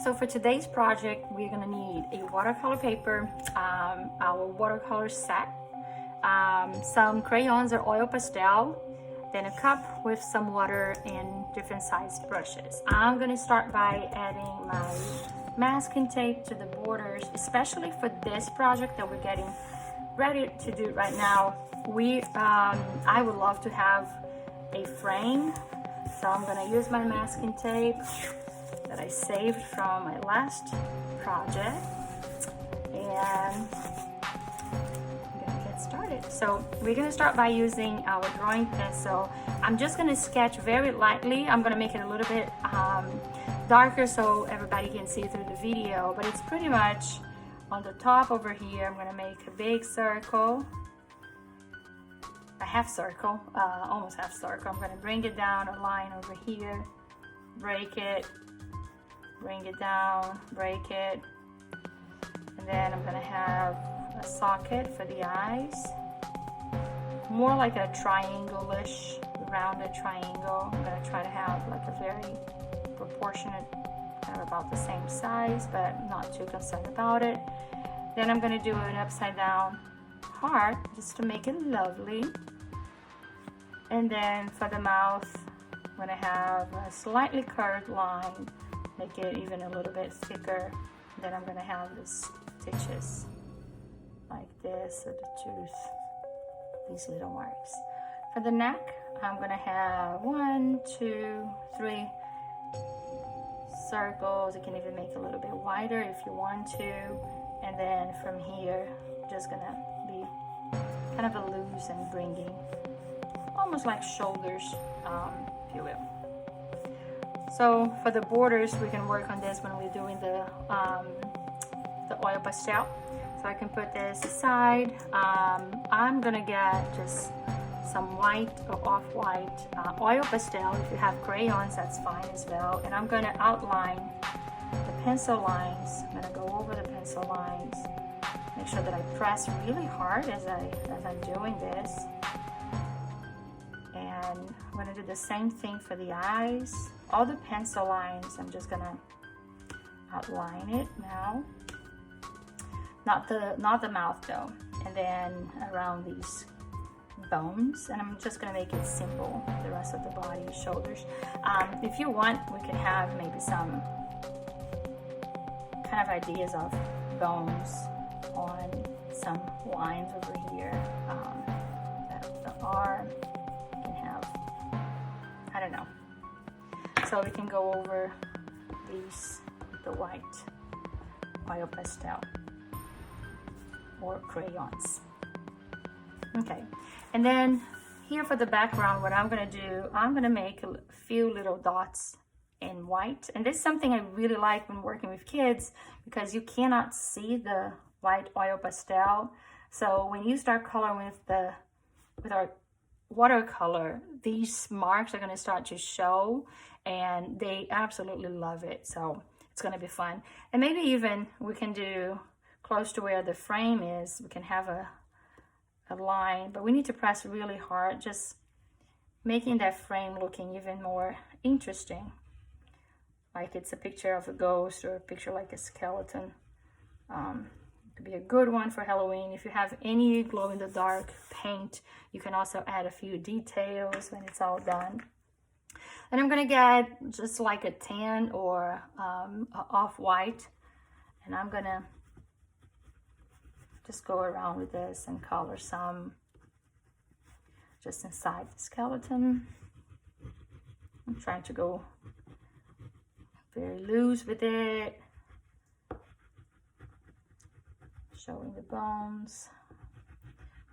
So for today's project, we're gonna need a watercolor paper, our watercolor set, some crayons or oil pastel, then a cup with some water and different sized brushes. I'm gonna start by adding my masking tape to the borders, especially for this project that we're getting ready to do right now. I would love to have a frame, so I'm gonna use my masking tape that I saved from my last project, and I'm gonna get started. So we're gonna start by using our drawing pencil. I'm just gonna sketch very lightly. I'm gonna make it a little bit darker so everybody can see through the video, but it's pretty much on the top over here. I'm gonna make a big circle, a half circle, almost half circle. I'm gonna bring it down a line over here, break it, bring it down, break it, and then I'm gonna have a socket for the eyes, more like a triangle-ish, rounded triangle. I'm gonna try to have like a very proportionate, kind of about the same size, but not too concerned about it. Then I'm gonna do an upside down heart just to make it lovely. And then for the mouth, I'm gonna have a slightly curved line, make it even a little bit thicker. Then I'm gonna have the stitches like this at the tooth, these little marks. For the neck, I'm gonna have 1, 2, 3 circles. You can even make it a little bit wider if you want to. And then from here, just gonna be kind of a loose and bringing, almost like shoulders, if you will. So for the borders, we can work on this when we're doing the oil pastel. So I can put this aside. I'm gonna get just some white or off-white oil pastel. If you have crayons, that's fine as well. And I'm gonna outline the pencil lines. I'm gonna go over the pencil lines. Make sure that I press really hard as I'm doing this. And I'm gonna do the same thing for the eyes. All the pencil lines, I'm just gonna outline it now. Not the mouth though. And then around these bones, and I'm just gonna make it simple, the rest of the body, shoulders. If you want, we can have maybe some kind of ideas of bones on some lines over here. The arm can have, I don't know. So we can go over these with the white oil pastel or crayons. Okay, and then here for the background, what I'm gonna do, I'm gonna make a few little dots in white. And this is something I really like when working with kids, because you cannot see the white oil pastel. So when you start coloring with our watercolor, these marks are gonna start to show, and they absolutely love it. So it's gonna be fun. And maybe even we can do close to where the frame is, we can have a line, but we need to press really hard, just making that frame looking even more interesting, like it's a picture of a ghost or a picture like a skeleton. It could be a good one for Halloween. If you have any glow-in-the-dark paint, you can also add a few details when it's all done. And I'm gonna get just like a tan or off-white, and I'm gonna just go around with this and color some just inside the skeleton. I'm trying to go very loose with it, showing the bones,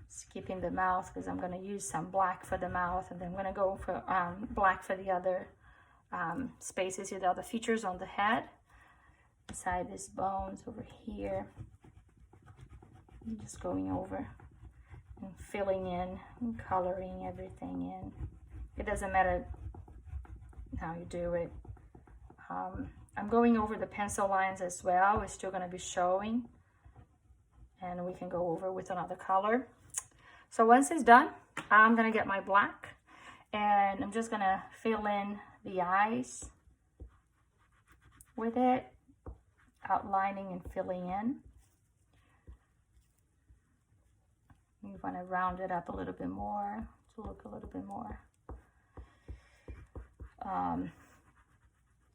skipping the mouth because I'm going to use some black for the mouth, and then I'm going to go for black for the other spaces, the other features on the head, inside these bones over here. I'm just going over and filling in and coloring everything in. It doesn't matter how you do it. I'm going over the pencil lines as well. It's still going to be showing, and we can go over with another color. So once it's done, I'm going to get my black, and I'm just going to fill in the eyes with it. outlining and filling in. You want to round it up a little bit more to look a little bit more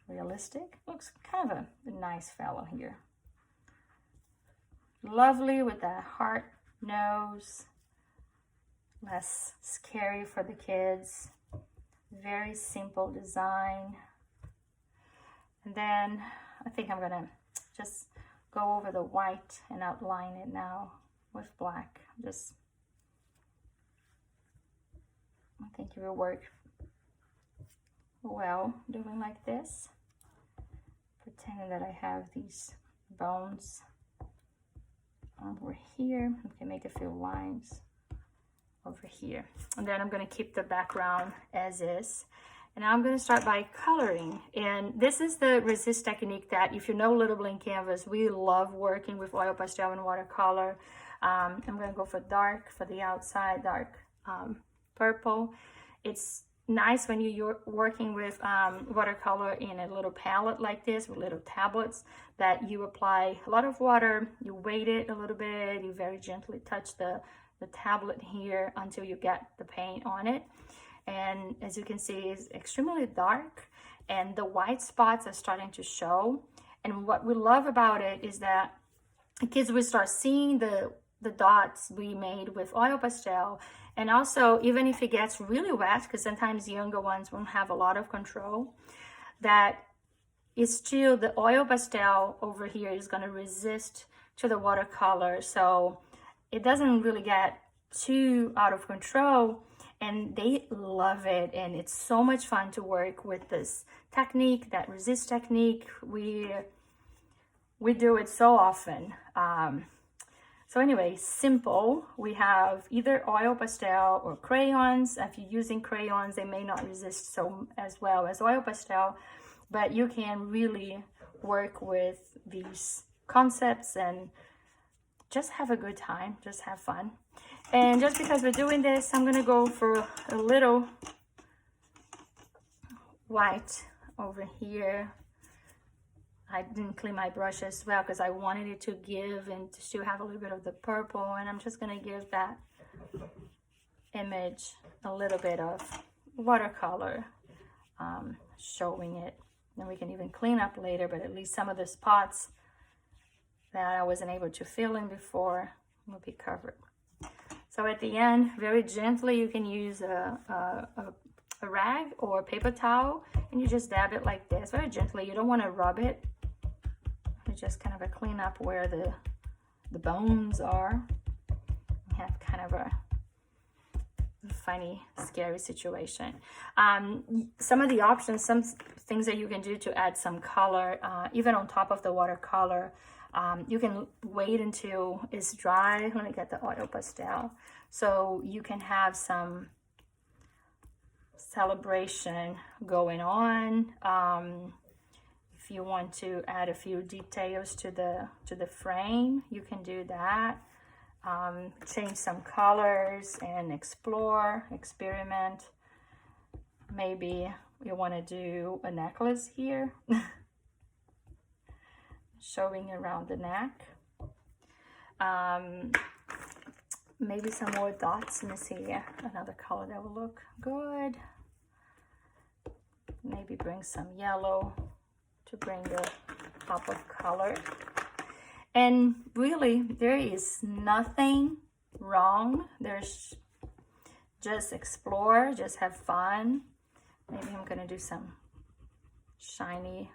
realistic. Looks kind of a nice fellow here. Lovely with that heart nose. Less scary for the kids. Very simple design. And then I think I'm gonna just go over the white and outline it now with black. I think it will work well doing like this. Pretending that I have these bones over here. I can make a few lines over here. And then I'm going to keep the background as is. And now I'm going to start by coloring. And this is the resist technique that, if you know Little Bling Canvas, we love working with oil pastel and watercolor. I'm going to go for dark for the outside, dark purple. It's nice when you're working with watercolor in a little palette like this with little tablets, that you apply a lot of water, you weight it a little bit, you very gently touch the tablet here until you get the paint on it. And as you can see, it's extremely dark and the white spots are starting to show. And what we love about it is that the kids will start seeing the dots we made with oil pastel. And also, even if it gets really wet, because sometimes younger ones won't have a lot of control, that it's still the oil pastel over here is going to resist to the watercolor. So it doesn't really get too out of control, and they love it. And it's so much fun to work with this technique, that resist technique. We do it so often. So anyway, simple. We have either oil pastel or crayons. If you're using crayons, they may not resist so as well as oil pastel, but you can really work with these concepts and just have a good time, just have fun. And just because we're doing this, I'm gonna go for a little white over here. I didn't clean my brush as well because I wanted it to give and to still have a little bit of the purple, and I'm just gonna give that image a little bit of watercolor, showing it. Then we can even clean up later, but at least some of the spots that I wasn't able to fill in before will be covered. So at the end, very gently, you can use a rag or a paper towel, and you just dab it like this, very gently. You don't want to rub it. You just kind of a clean up where the bones are. You have kind of a funny, scary situation. Some of the options, some things that you can do to add some color, even on top of the watercolor. You can wait until it's dry. Let me get the oil pastel. So you can have some celebration going on. If you want to add a few details to the frame, you can do that. Change some colors and explore, experiment. Maybe you want to do a necklace here. Showing around the neck. Maybe some more dots. Let me see another color that will look good. Maybe bring some yellow to bring the pop of color. And really, there is nothing wrong. There's just explore, just have fun. Maybe I'm gonna do some shiny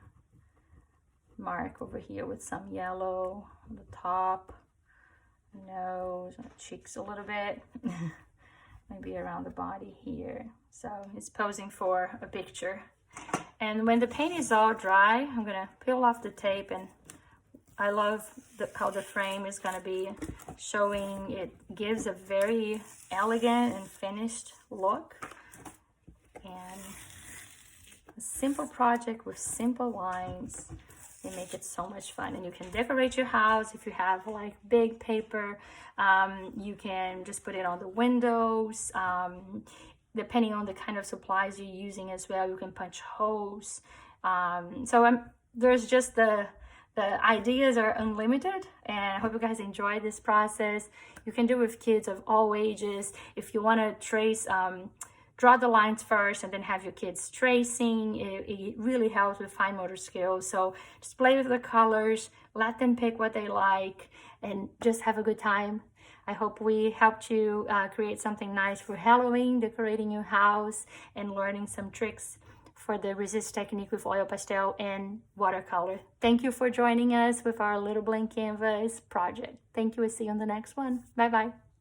mark over here with some yellow on the top, nose, and cheeks a little bit. Maybe around the body here. So it's posing for a picture. And when the paint is all dry, I'm gonna peel off the tape, and I love how the frame is gonna be showing. It gives a very elegant and finished look. And a simple project with simple lines. They make it so much fun. And you can decorate your house if you have like big paper. You can just put it on the windows. Depending on the kind of supplies you're using as well, you can punch holes. So there's just the The ideas are unlimited, and I hope you guys enjoy this process. You can do it with kids of all ages. If you want to trace, draw the lines first and then have your kids tracing. It really helps with fine motor skills. So just play with the colors, let them pick what they like, and just have a good time. I hope we helped you create something nice for Halloween, decorating your house, and learning some tricks for the resist technique with oil pastel and watercolor. Thank you for joining us with our little blank canvas project. Thank you. We'll see you on the next one. Bye bye.